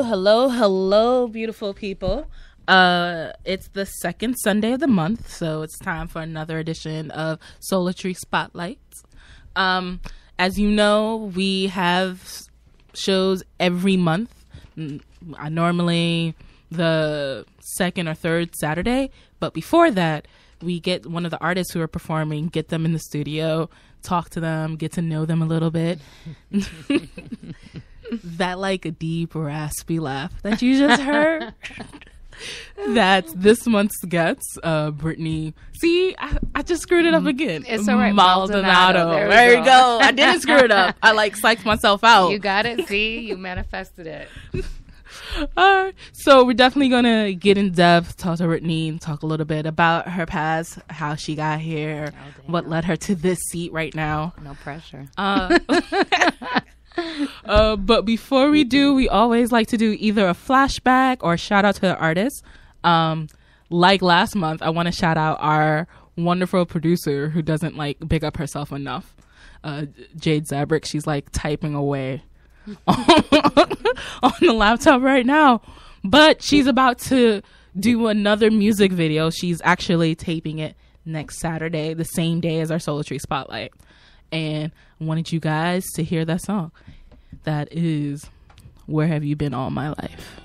hello, beautiful people. It's the second Sunday of the month, so it's time for another edition of Souletri Spotlights. As you know, we have shows every month. Normally the second or third Saturday, but before that, we get one of the artists who are performing, get them in the studio, talk to them, get to know them a little bit. That like a deep, raspy laugh that you just heard. That's this month's guest, Brittany. See, I just screwed it up again. It's all right. Maldonado. There we go. I didn't screw it up. I psyched myself out. You got it. See, you manifested it. All right. So we're definitely going to get in depth, talk to Brittany, talk a little bit about her past, how she got here, what led her to this seat right now. No pressure. But before we do, we always like to do either a flashback or a shout out to the artist. Like last month, I want to shout out our wonderful producer who doesn't big up herself enough. Jade Zabrick. She's typing away on the laptop right now, but she's about to do another music video. She's actually taping it next Saturday, the same day as our Souletri Spotlight. And I wanted you guys to hear that song. That is Where Have You Been All My Life?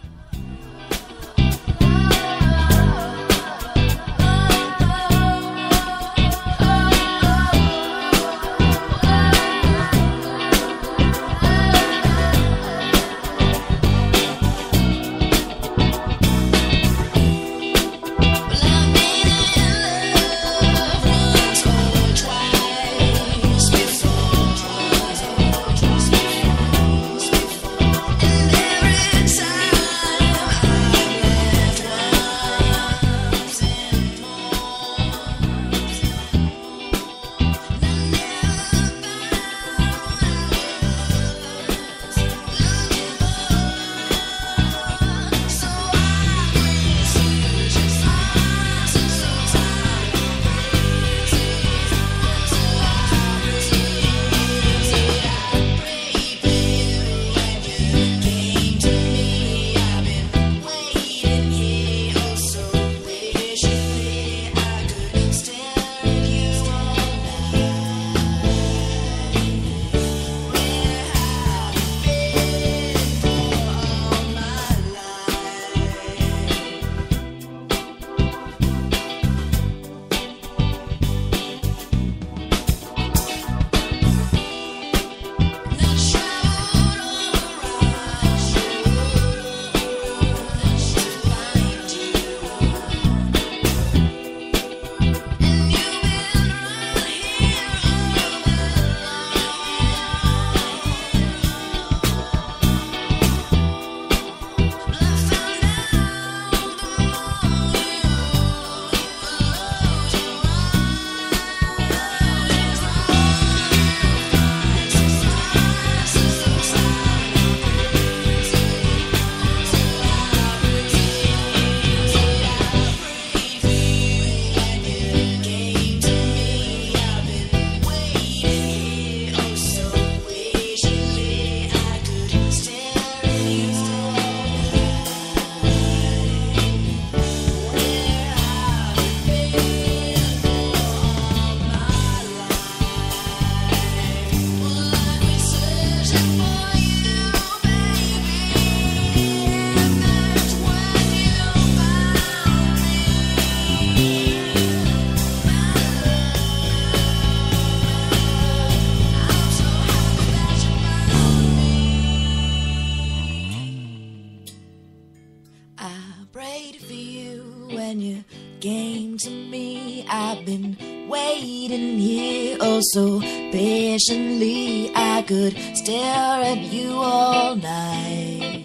So patiently, I could stare at you all night.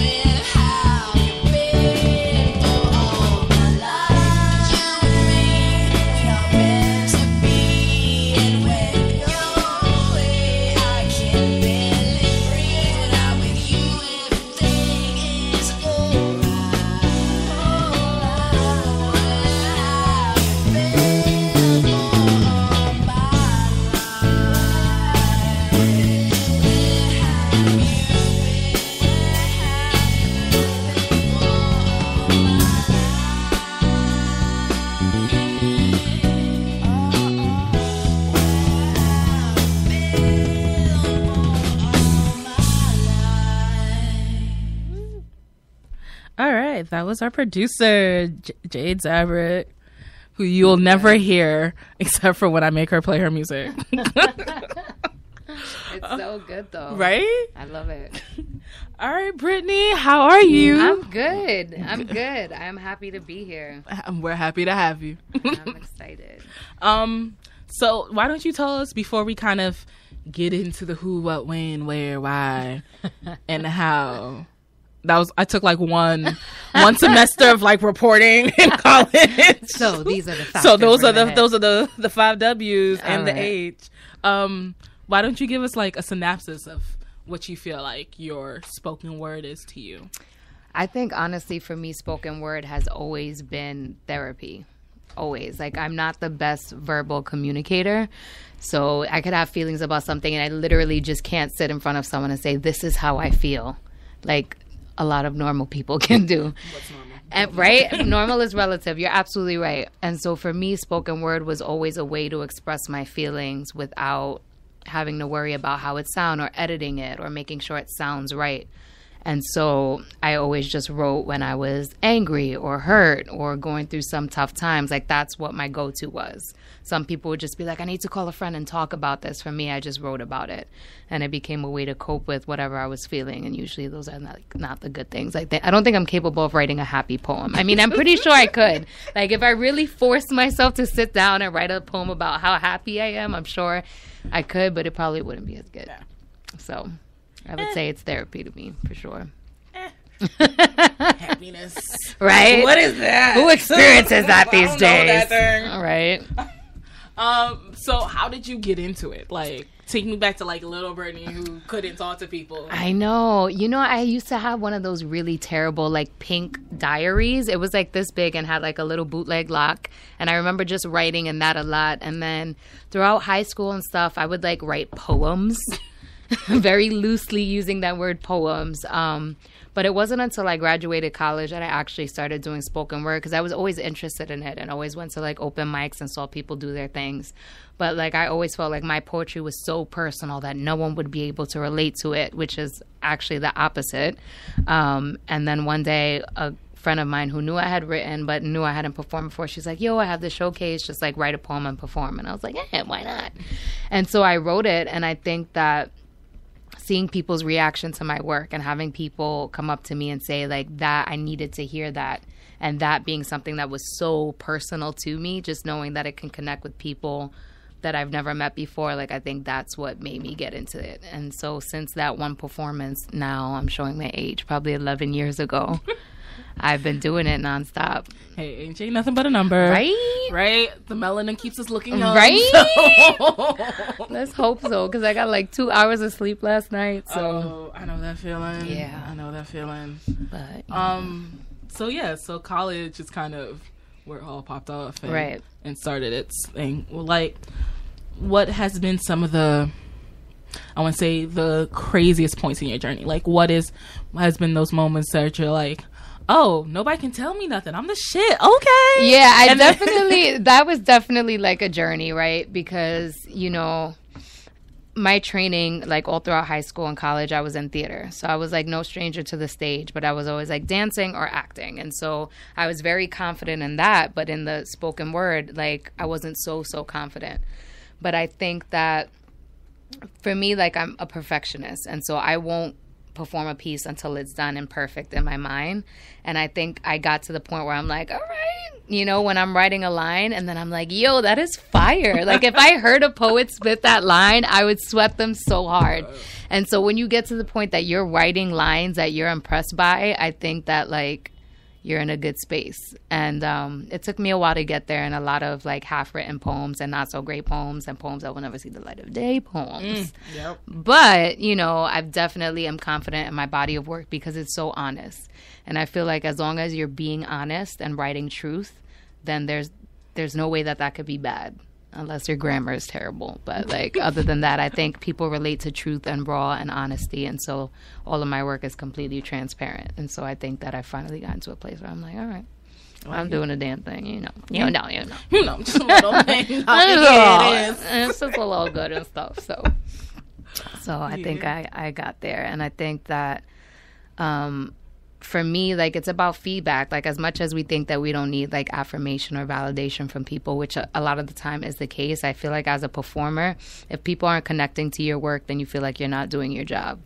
Where have you been for all my life? You and me, we are meant to be. And when you're away, I can't barely breathe. When I'm with you, everything is alright. Where have you been? All right, that was our producer, Jade Zabrit, who you'll never hear except for when I make her play her music. It's so good, though. Right? I love it. All right, Brittany, how are you? I'm good. I'm happy to be here. We're happy to have you. I'm excited. So why don't you tell us before we kind of get into the who, what, when, where, why, and how? I took like one semester of like reporting in college. So these are the factors. So those we're are gonna hit. the 5 W's and All the right. H. Why don't you give us like a synopsis of what you feel like your spoken word is to you? I think honestly for me, spoken word has always been therapy. Always. Like, I'm not the best verbal communicator. So I could have feelings about something and I literally just can't sit in front of someone and say, this is how I feel. Like a lot of normal people can do. What's normal? And, right? Normal is relative. You're absolutely right. And so for me, spoken word was always a way to express my feelings without having to worry about how it sounds or editing it or making sure it sounds right. And so I always just wrote when I was angry or hurt or going through some tough times. Like, that's what my go-to was. Some people would just be like, I need to call a friend and talk about this. For me, I just wrote about it. And it became a way to cope with whatever I was feeling. And usually those are not the good things. Like, I don't think I'm capable of writing a happy poem. I mean, I'm pretty sure I could. Like, if I really forced myself to sit down and write a poem about how happy I am, I'm sure I could, but it probably wouldn't be as good. Yeah. So I would say it's therapy to me, for sure. Happiness. Right? What is that? Who experiences that I these don't know that days? thing. All right. So how did you get into it? Like, take me back to like little Brittany who couldn't talk to people. I know. You know, I used to have one of those really terrible, like, pink diaries. It was like this big and had like a little bootleg lock. And I remember just writing in that a lot. And then throughout high school and stuff, I would like write poems, very loosely using that word poems. But it wasn't until I graduated college that I actually started doing spoken word, because I was always interested in it and always went to like open mics and saw people do their things. But like, I always felt like my poetry was so personal that no one would be able to relate to it, which is actually the opposite. And then one day, a friend of mine who knew I had written but knew I hadn't performed before, she's like, yo, I have this showcase, just like write a poem and perform. And I was like, why not? And so I wrote it, and I think that seeing people's reaction to my work and having people come up to me and say like that, I needed to hear that, and that being something that was so personal to me, just knowing that it can connect with people that I've never met before, like, I think that's what made me get into it. And so since that one performance, now I'm showing my age, probably 11 years ago, I've been doing it nonstop. Hey, age ain't nothing but a number. Right? Right? The melanin keeps us looking young. Right? So. Let's hope so, because I got like 2 hours of sleep last night. So, Oh, I know that feeling. Yeah. I know that feeling. but So college is kind of where it all popped off and, Right. and started its thing. Well, like, what has been some of the, I want to say, the craziest points in your journey? Like, what has been those moments that you're like, oh, nobody can tell me nothing, I'm the shit, okay? yeah, And then- that was definitely like a journey, right? Because, you know, my training, like all throughout high school and college, I was in theater. So I was like no stranger to the stage, but I was always like dancing or acting. And so I was very confident in that. But in the spoken word, like, I wasn't so confident. But I think that for me, like, I'm a perfectionist. And so I won't perform a piece until it's done and perfect in my mind. And I think I got to the point where I'm like, all right, you know, when I'm writing a line and then I'm like, yo, that is fire. Like, if I heard a poet spit that line, I would sweat them so hard. And so when you get to the point that you're writing lines that you're impressed by, I think that, like, you're in a good space. And it took me a while to get there, and a lot of like half-written poems and not so great poems and poems that will never see the light of day poems. Yep. But, you know, I definitely am confident in my body of work because it's so honest. And I feel like as long as you're being honest and writing truth, then there's no way that could be bad. Unless your grammar is terrible. But, like, other than that, I think people relate to truth and raw and honesty. And so all of my work is completely transparent. And so I think that I finally got into a place where I'm like, all right, I'm doing a damn thing, you know. You know. You know, just a little thing. It's just a little good and stuff. So I think I got there. And I think that for me, like, it's about feedback. Like, as much as we think that we don't need like affirmation or validation from people, which a lot of the time is the case, I feel like as a performer, if people aren't connecting to your work, then you feel like you're not doing your job.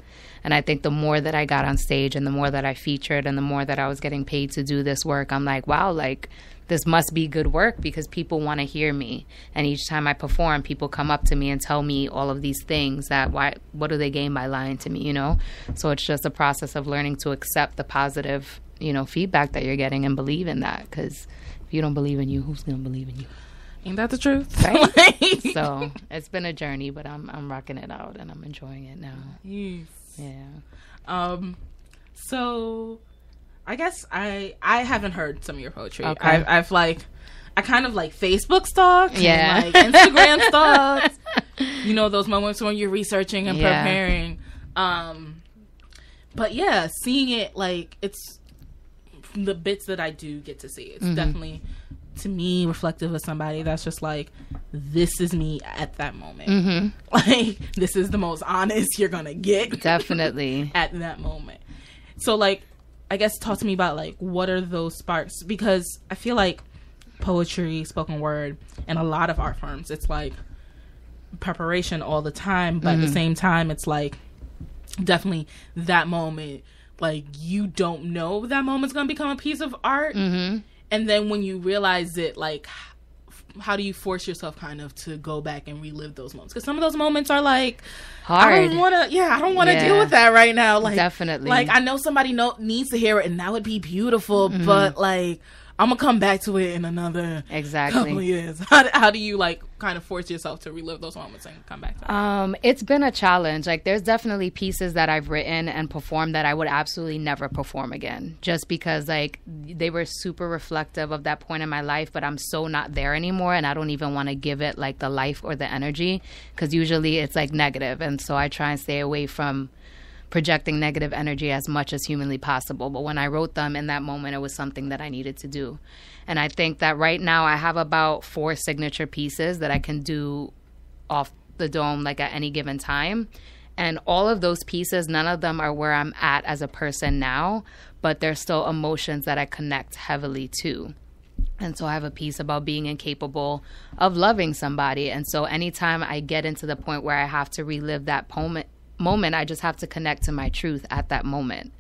And I think the more that I got on stage and the more that I featured and the more that I was getting paid to do this work, I'm like, wow, like, this must be good work because people want to hear me. And each time I perform, people come up to me and tell me all of these things that what do they gain by lying to me, you know? So it's just a process of learning to accept the positive, you know, feedback that you're getting and believe in that. Because if you don't believe in you, who's going to believe in you? Ain't that the truth? Right? So it's been a journey, but I'm rocking it out and I'm enjoying it now. Yes. Yeah. So I guess I haven't heard some of your poetry. Okay. I've like, I kind of like Facebook stalks, Yeah. and like Instagram stalks. You know, those moments when you're researching and Yeah. preparing. But yeah, seeing it, like, it's the bits that I do get to see. It's definitely, to me, reflective of somebody that's just like, this is me at that moment. Like, this is the most honest you're gonna get. Definitely. At that moment. So, like, I guess talk to me about, like, what are those sparks? Because I feel like poetry, spoken word, and a lot of art forms, it's like preparation all the time, but at the same time, it's like definitely that moment, like, you don't know that moment's gonna become a piece of art. And then when you realize it, like, how do you force yourself kind of to go back and relive those moments? Because some of those moments are like Hard. I don't want to deal with that right now. Like, Definitely. Like, I know somebody needs to hear it, and that would be beautiful. But like, I'm gonna come back to it in another couple of years. How do you, like, kind of force yourself to relive those moments and come back to it? It's been a challenge. Like, there's definitely pieces that I've written and performed that I would absolutely never perform again, just because, like, they were super reflective of that point in my life, but I'm so not there anymore, and I don't even want to give it like the life or the energy, because usually it's like negative, and so I try and stay away from projecting negative energy as much as humanly possible. But when I wrote them in that moment, it was something that I needed to do. And I think that right now I have about 4 signature pieces that I can do off the dome, like, at any given time. And all of those pieces, none of them are where I'm at as a person now, but there's still emotions that I connect heavily to. And so I have a piece about being incapable of loving somebody. And so anytime I get into the point where I have to relive that moment, I just have to connect to my truth at that moment.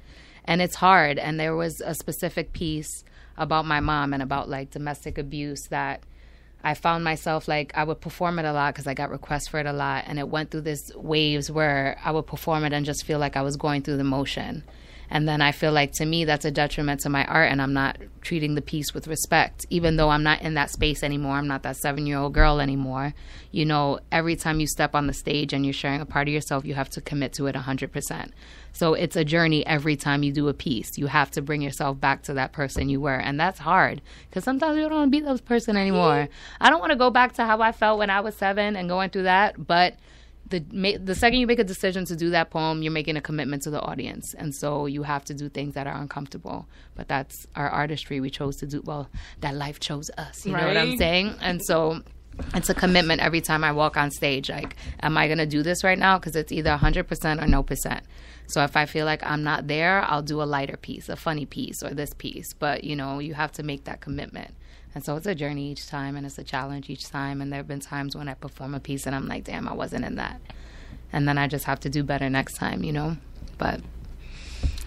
And it's hard. And there was a specific piece about my mom and about, like, domestic abuse that I found myself, like, I would perform it a lot because I got requests for it a lot. And it went through this waves where I would perform it and just feel like I was going through the motion. And then I feel like, to me, that's a detriment to my art, and I'm not treating the piece with respect, even though I'm not in that space anymore. I'm not that 7-year-old girl anymore. You know, every time you step on the stage and you're sharing a part of yourself, you have to commit to it 100%. So it's a journey every time you do a piece. You have to bring yourself back to that person you were. And that's hard, because sometimes you don't want to be that person anymore. I don't want to go back to how I felt when I was 7 and going through that, but the second you make a decision to do that poem, you're making a commitment to the audience. And so you have to do things that are uncomfortable. But that's our artistry. We chose to do, well, that life chose us. You know what I'm Right. saying? And so it's a commitment every time I walk on stage. Like, am I going to do this right now? Because it's either 100% or no percent. So if I feel like I'm not there, I'll do a lighter piece, a funny piece, or this piece. But, you know, you have to make that commitment. And so it's a journey each time, and it's a challenge each time. And there have been times when I perform a piece and I'm like, damn, I wasn't in that. And then I just have to do better next time, you know? But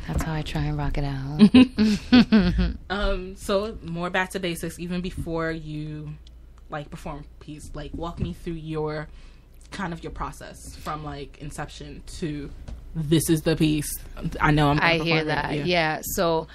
that's how I try and rock it out. So more back to basics, even before you, like, perform a piece, like, walk me through your kind of your process from, like, inception to this is the piece. I know I'm gonna I hear perform it. that. Yeah. So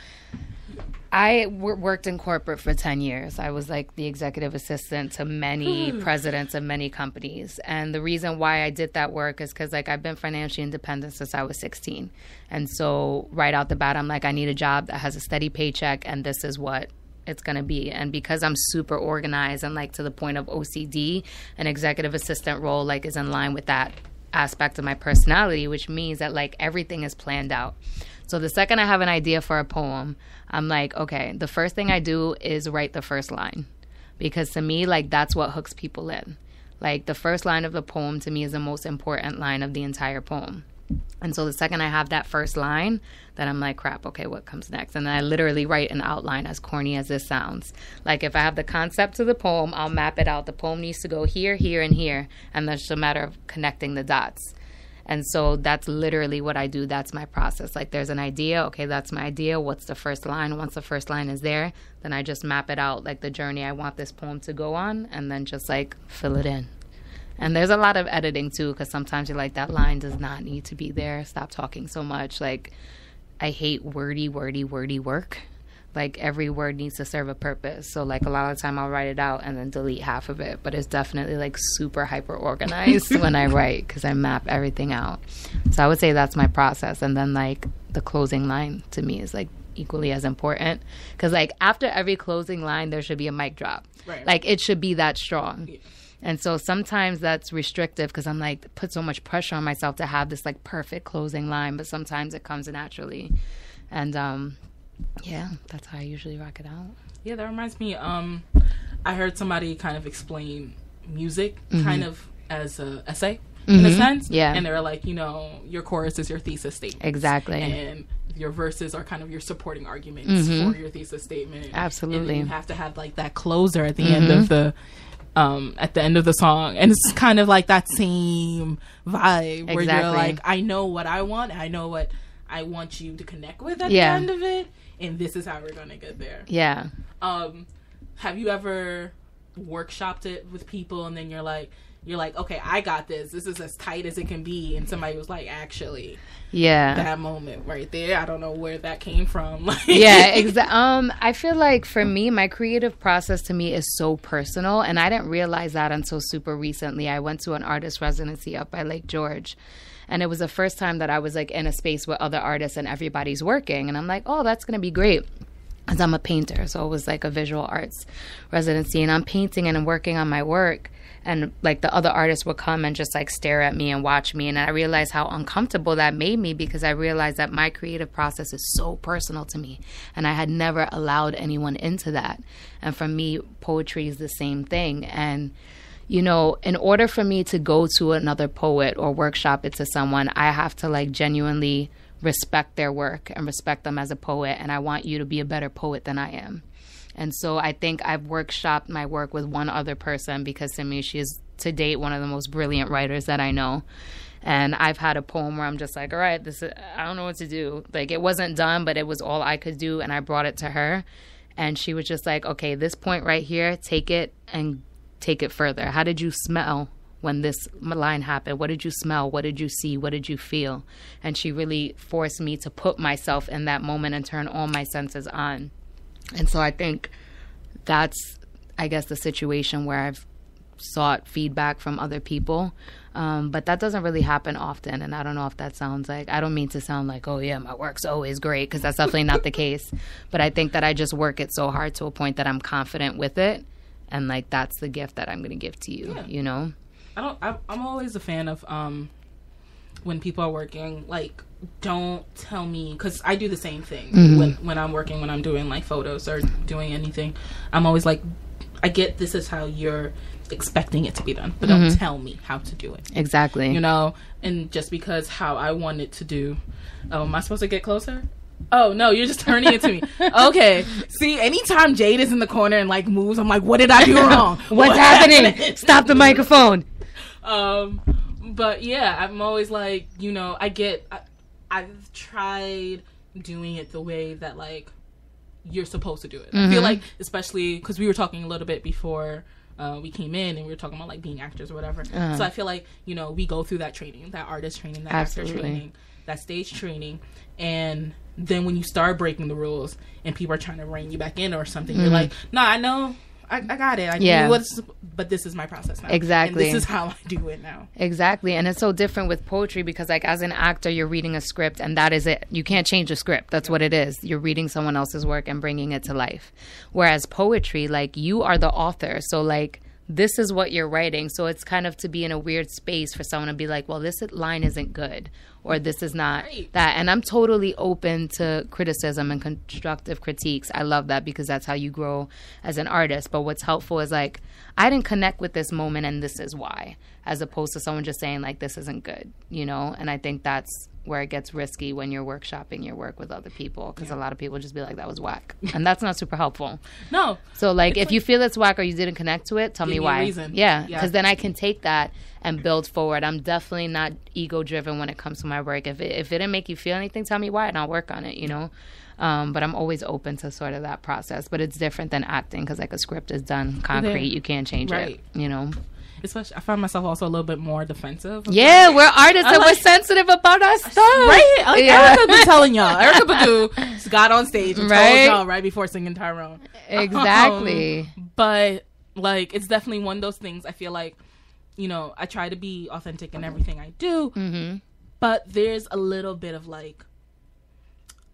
I worked in corporate for 10 years. I was like the executive assistant to many presidents of many companies. And the reason why I did that work is because, like, I've been financially independent since I was 16. And so right out the bat, I'm like, I need a job that has a steady paycheck, and this is what it's going to be. And because I'm super organized and, like, to the point of OCD, an executive assistant role, like, is in line with that aspect of my personality, which means that, like, everything is planned out. So the second I have an idea for a poem, I'm like, okay, the first thing I do is write the first line. Because to me, like, that's what hooks people in. Like, the first line of the poem to me is the most important line of the entire poem. And so the second I have that first line, then I'm like, crap, okay, what comes next? And then I literally write an outline, as corny as this sounds. Like if I have the concept to the poem, I'll map it out. The poem needs to go here, here, and here. And that's just a matter of connecting the dots. And so that's literally what I do. That's my process. Like there's an idea. Okay, that's my idea. What's the first line? Once the first line is there, then I just map it out, like the journey I want this poem to go on, and then just like fill it in. And there's a lot of editing too, because sometimes you're like, that line does not need to be there. Stop talking so much. Like, I hate wordy work. Like every word needs to serve a purpose. So like a lot of the time I'll write it out and then delete half of it. But it's definitely like super hyper organized when I write, because I map everything out. So I would say that's my process. And then like the closing line to me is like equally as important, because like after every closing line there should be a mic drop. Right. Like it should be that strong. Yeah. And so sometimes that's restrictive, because I'm like, put so much pressure on myself to have this like perfect closing line, but sometimes it comes naturally. And yeah, that's how I usually rock it out. Yeah, that reminds me, I heard somebody kind of explain music kind of as a essay in a sense. Yeah. And they were like, you know, your chorus is your thesis statement. Exactly. And your verses are kind of your supporting arguments for your thesis statement. Absolutely. And then you have to have like that closer at the end of the song, and it's kind of like that same vibe where you're like, I know what I want, I know what I want you to connect with at the end of it, and this is how we're gonna get there. Yeah. Have you ever workshopped it with people, and then you're like, okay, I got this is as tight as it can be, and somebody was like, actually, that moment right there, I don't know where that came from. Yeah, exactly. I feel like for me, my creative process to me is so personal, and I didn't realize that until super recently. I went to an artist residency up by Lake George, and it was the first time that I was like in a space with other artists and everybody's working, and I'm like, oh, that's gonna be great, because I'm a painter. So it was like a visual arts residency, and I'm painting and I'm working on my work. And like the other artists would come and just like stare at me and watch me. And I realized how uncomfortable that made me, because I realized that my creative process is so personal to me. And I had never allowed anyone into that. And for me, poetry is the same thing. And, you know, in order for me to go to another poet or workshop it to someone, I have to like genuinely respect their work and respect them as a poet. And I want you to be a better poet than I am. And so I think I've workshopped my work with one other person, because to me, she is to date one of the most brilliant writers that I know. And I've had a poem where I'm just like, all right, I don't know what to do. Like, it wasn't done, but it was all I could do. And I brought it to her. And she was just like, okay, this point right here, take it and take it further. How did you smell when this line happened? What did you smell? What did you see? What did you feel? And she really forced me to put myself in that moment and turn all my senses on. And so I think that's, I guess, the situation where I've sought feedback from other people. But that doesn't really happen often. And I don't know if that sounds like, I don't mean to sound like, oh yeah, my work's always great, because that's definitely not the case. But I think that I just work it so hard to a point that I'm confident with it. And like, that's the gift that I'm going to give to you, you know? I'm always a fan of when people are working, like, don't tell me, because I do the same thing when I'm working, when I'm doing like photos or doing anything. I'm always like, I get this is how you're expecting it to be done, but don't tell me how to do it. Exactly. You know, and just because how I want it to do. Oh, am I supposed to get closer? Oh no, you're just turning it to me. Okay. See, anytime Jade is in the corner and like moves, I'm like, what did I do wrong? What's happening? Stop the microphone. But yeah, I'm always like, you know, I've tried doing it the way that like you're supposed to do it. I feel like, especially because we were talking a little bit before we came in, and we were talking about like being actors or whatever. So I feel like, you know, we go through that training, that artist training, that actor training, that stage training, and then when you start breaking the rules and people are trying to rein you back in or something, you're like, no, I know. I got it. I knew but this is my process now. Exactly. And this is how I do it now. Exactly. And it's so different with poetry, because like as an actor, you're reading a script and that is it. You can't change the script. That's what it is. You're reading someone else's work and bringing it to life. Whereas poetry, like, you are the author. So like, this is what you're writing. So it's kind of to be in a weird space for someone to be like, well, this line isn't good, or this is not Right. that. And I'm totally open to criticism and constructive critiques. I love that because that's how you grow as an artist. But what's helpful is like, I didn't connect with this moment and this is why, as opposed to someone just saying like, this isn't good, you know? And I think that's where it gets risky when you're workshopping your work with other people, because a lot of people just be like, that was whack. And that's not super helpful. No. So like, if you feel it's whack or you didn't connect to it, tell Give me me a why. reason. Yeah, Yeah. because then I can take that and build forward. I'm definitely not ego driven when it comes to my work. If it didn't make you feel anything, tell me why and I'll work on it, you know? But I'm always open to sort of that process. But it's different than acting, because like a script is done concrete. You can't change Right. it, you know? Especially, I find myself also a little bit more defensive. Yeah, we're artists and we're like- sensitive about our stuff. Right? Like, Yeah. Erica been telling y'all. Erica Badu just got on stage and Right? told y'all right before singing Tyrone. Exactly. But, like, it's definitely one of those things. I feel like, you know, I try to be authentic in everything I do. Mm-hmm. But there's a little bit of, like,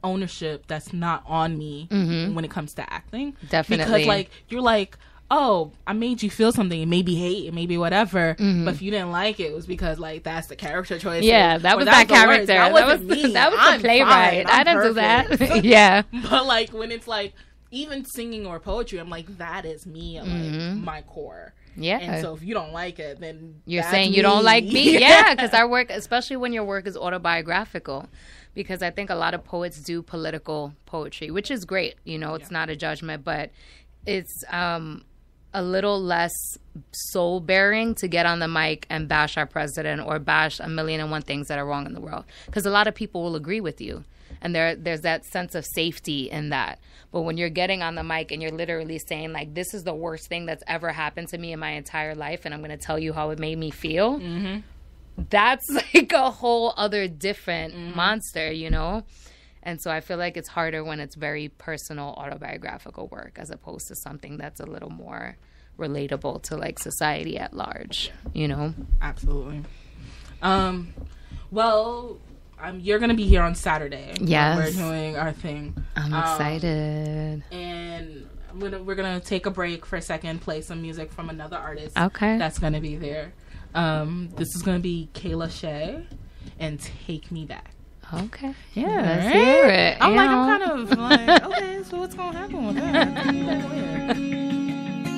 ownership that's not on me when it comes to acting. Mm-hmm. Definitely. Because, like, you're like, oh, I made you feel something. It may be hate, it may be whatever. But if you didn't like it, it was because, like, that's the character choice. Yeah, that or was that's that the words. character. That wasn't me. That was I'm the playwright. fine. I'm I didn't do perfect. that. Yeah. But, like, when it's, like, even singing or poetry, I'm like, that is me at, like, my core. Yeah. And so if you don't like it, then You're that's saying you don't me. like me? Yeah, because our work, especially when your work is autobiographical, because I think a lot of poets do political poetry, which is great. You know, it's not a judgment, but it's a little less soul bearing to get on the mic and bash our president or bash a million and one things that are wrong in the world, because a lot of people will agree with you. And there's that sense of safety in that. But when you're getting on the mic and you're literally saying, like, this is the worst thing that's ever happened to me in my entire life, and I'm going to tell you how it made me feel, that's like a whole other different monster, you know? And so I feel like it's harder when it's very personal, autobiographical work, as opposed to something that's a little more relatable to, like, society at large, you know? Absolutely. Well, you're going to be here on Saturday. Yes. We're doing our thing. I'm excited. And we're going to take a break for a second, play some music from another artist. Okay. That's going to be there. This is going to be Kayla Shea and Take Me Back. Okay. Yeah. Let's right? hear it. I'm You like, know? I'm kind of like, okay, so what's going to happen with that? Take Me Back where?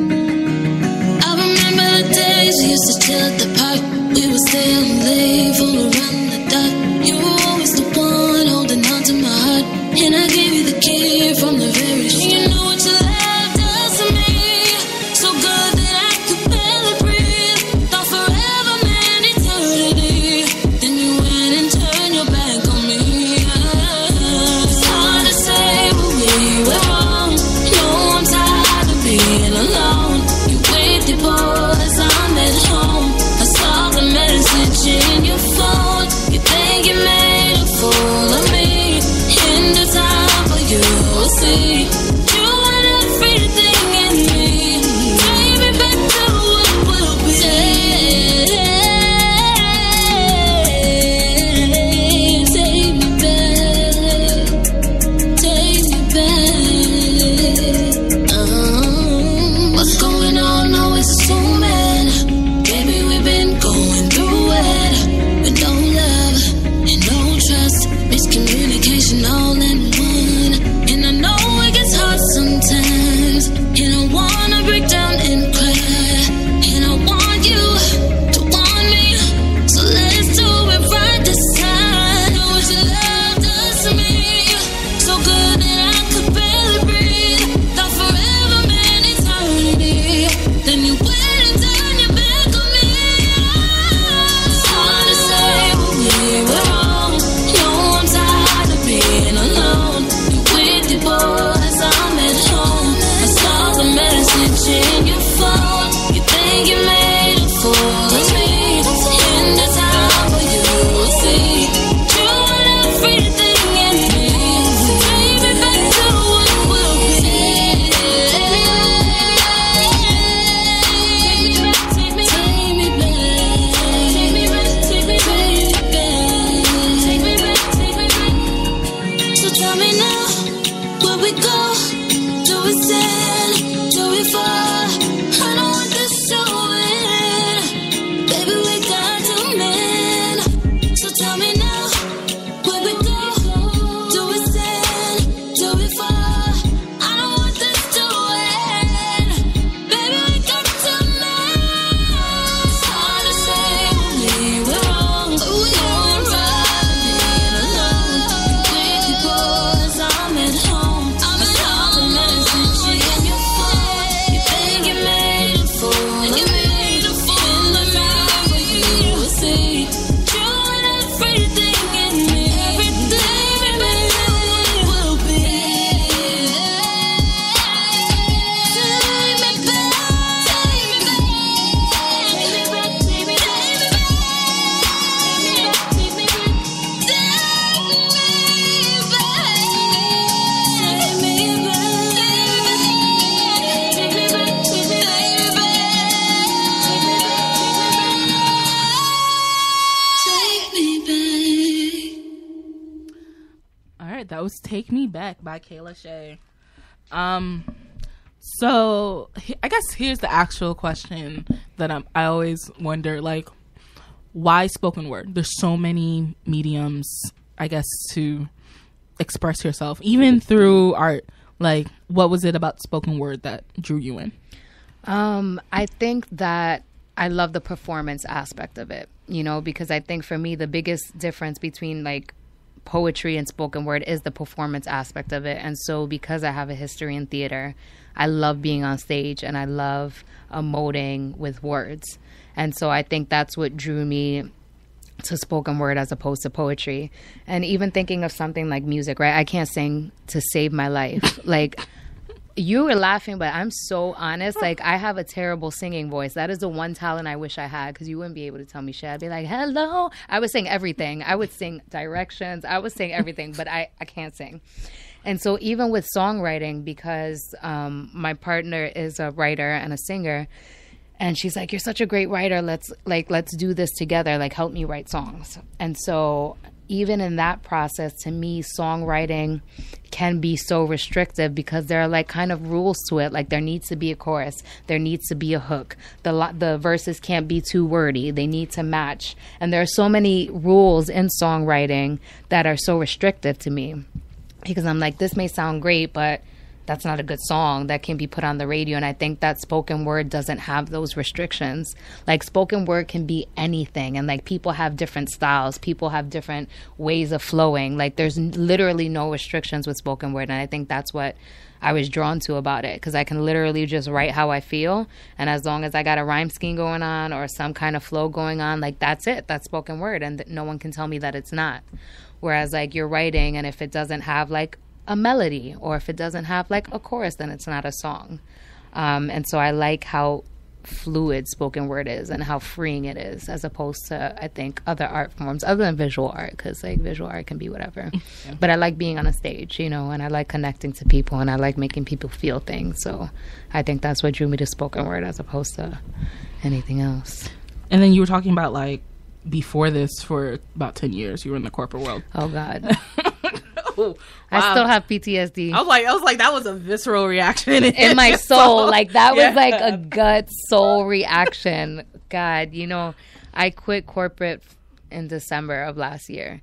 I remember the days we used to chill at the park. We would stay up late, fool around in the dark. You were always the one holding on to my heart, and I gave you the key from the very start. You know what your love does to me, so good that I could barely breathe. Thought forever meant eternity, then you went and turned your back on me. It's hard to say, but we were wrong. No, I'm tired of being alone. You waved your paws, I'm at home. I saw the message in your phone. You think right, that was "Take Me Back" by Kayla Shea. So I guess here's the actual question that I always wonder, like, why spoken word? There's so many mediums, I guess, to express yourself, even through art. Like, what was it about spoken word that drew you in? I think that I love the performance aspect of it, because I think for me, the biggest difference between like poetry and spoken word is the performance aspect of it. And so because I have a history in theater, I love being on stage and I love emoting with words. And so I think that's what drew me to spoken word as opposed to poetry. And even thinking of something like music, right? I can't sing to save my life. Like, you were laughing, but I'm so honest. Like, I have a terrible singing voice. That is the one talent I wish I had, because you wouldn't be able to tell me shit. I'd be like, hello. I would sing everything. I would sing directions. I would sing everything, but I can't sing. And so even with songwriting, because my partner is a writer and a singer, and she's like, you're such a great writer. Let's do this together. Like, help me write songs. And so even in that process, to me, songwriting can be so restrictive because there are like kind of rules to it. Like, there needs to be a chorus. There needs to be a hook. The verses can't be too wordy. They need to match. And there are so many rules in songwriting that are so restrictive to me, because I'm like, this may sound great, but that's not a good song that can be put on the radio. And I think that spoken word doesn't have those restrictions. Like, spoken word can be anything. And like, people have different styles. People have different ways of flowing. Like, there's literally no restrictions with spoken word. And I think that's what I was drawn to about it, because I can literally just write how I feel. And as long as I got a rhyme scheme going on or some kind of flow going on, like, that's it. That's spoken word. And no one can tell me that it's not. Whereas like, you're writing, and if it doesn't have like a melody, or if it doesn't have like a chorus, then it's not a song. And so I like how fluid spoken word is and how freeing it is, as opposed to, I think, other art forms other than visual art, because like visual art can be whatever. Yeah. But I like being on a stage, and I like connecting to people, and I like making people feel things. So I think that's what drew me to spoken word as opposed to anything else. And then you were talking about, like, before this, for about 10 years you were in the corporate world. Oh God. Oh, wow. I still have PTSD. I was like, that was a visceral reaction in my soul. Like, that was like a gut soul reaction. God, I quit corporate in December of last year,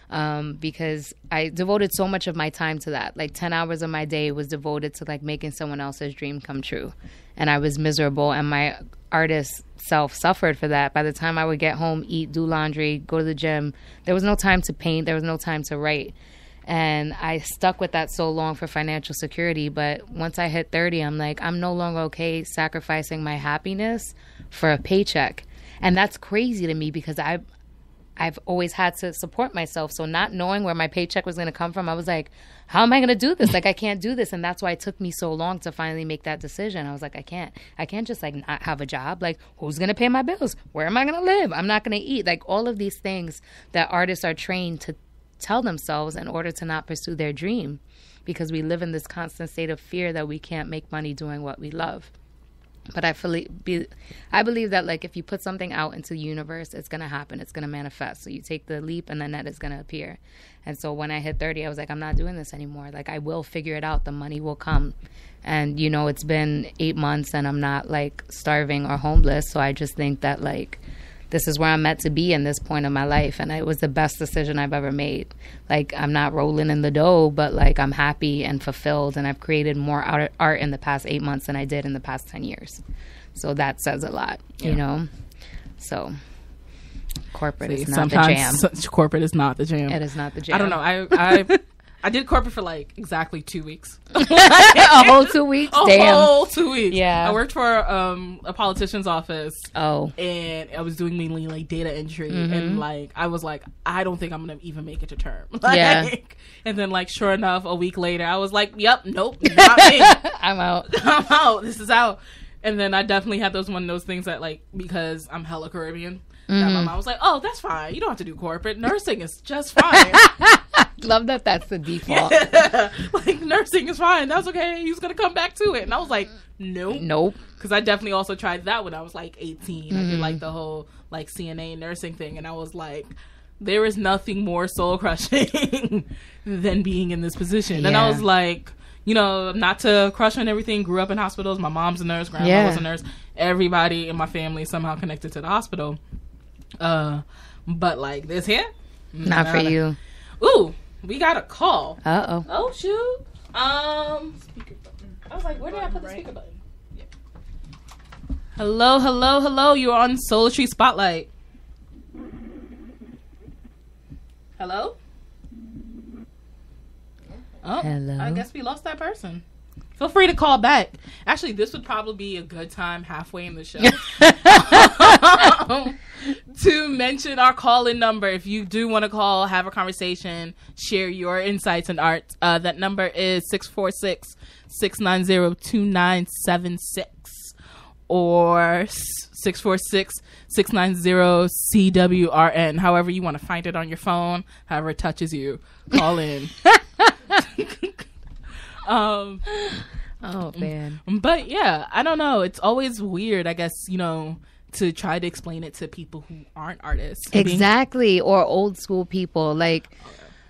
because I devoted so much of my time to that. Like, 10 hours of my day was devoted to like making someone else's dream come true. And I was miserable, and my artist self suffered for that. By the time I would get home, eat, do laundry, go to the gym, there was no time to paint. There was no time to write. And I stuck with that so long for financial security. But once I hit 30, I'm like, I'm no longer okay sacrificing my happiness for a paycheck. And that's crazy to me, because I've always had to support myself. So not knowing where my paycheck was going to come from, I was like, how am I going to do this? Like, I can't do this. And that's why it took me so long to finally make that decision. I was like, I can't just like not have a job. Like, who's going to pay my bills? Where am I going to live? I'm not going to eat. Like, all of these things that artists are trained to tell themselves in order to not pursue their dream, because we live in this constant state of fear that we can't make money doing what we love. But I believe that, like, if you put something out into the universe, it's going to happen. It's going to manifest. So you take the leap, and then that is going to appear. And so when I hit 30, I was like, I'm not doing this anymore. Like, I will figure it out. The money will come. And, it's been 8 months, and I'm not, like, starving or homeless. So I just think that, like, this is where I'm meant to be in this point of my life. And it was the best decision I've ever made. Like, I'm not rolling in the dough, but like, I'm happy and fulfilled. And I've created more art in the past 8 months than I did in the past 10 years. So that says a lot, So corporate is not the jam. Corporate is not the jam. It is not the jam. I don't know. I did corporate for like exactly 2 weeks. A whole 2 weeks? Damn. A whole 2 weeks. Yeah. I worked for a politician's office. Oh. And I was doing mainly like data entry. Mm-hmm. And like, I was like, I don't think I'm going to even make it to term. Like, yeah. And then like, sure enough, a week later, I was like, yep, nope, not me. I'm out. I'm out. This is out. And then I definitely had one of those things that, like, because I'm hella Caribbean, that my mom was like, oh, that's fine. You don't have to do corporate. Nursing is just fine. Love that that's the default. Yeah. Like, nursing is fine. That's okay. He's going to come back to it. And I was like, nope. Because I definitely also tried that when I was, like, 18. I did, like, the whole, like, CNA nursing thing. And I was like, there is nothing more soul crushing than being in this position. And Yeah. I was like, you know, not to crush on everything, grew up in hospitals. My mom's a nurse, grandma was a nurse. Everybody in my family somehow connected to the hospital. But like this here, Not for you. Ooh, we got a call. Uh-oh. Oh shoot. Speaker button. I was like, where did I put the speaker button? Yeah. Hello, hello, hello. You're on Souletri Spotlight. Hello? Oh, Hello? I guess we lost that person. Feel free to call back. Actually, this would probably be a good time halfway in the show to mention our call-in number. If you do want to call, have a conversation, share your insights and art, that number is 646-690-2976 or 646-690-CWRN. However you want to find it on your phone, however it touches you, call in. Oh, man. But yeah, I don't know. It's always weird, I guess, you know, to try to explain it to people who aren't artists. Exactly. Or old school people. Like,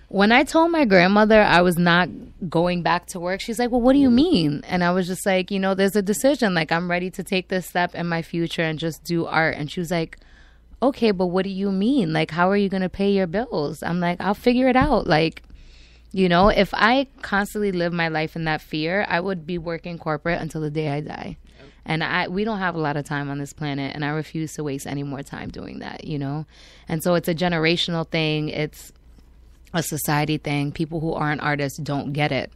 when I told my grandmother I was not going back to work, she's like, well, what do you mean? And I was just like, you know, there's a decision. Like, I'm ready to take this step in my future and just do art. And she was like, okay, but what do you mean? Like, how are you going to pay your bills? I'm like, I'll figure it out. Like, you know, if I constantly live my life in that fear, I would be working corporate until the day I die. And we don't have a lot of time on this planet, and I refuse to waste any more time doing that, you know? And so it's a generational thing. It's a society thing. People who aren't artists don't get it.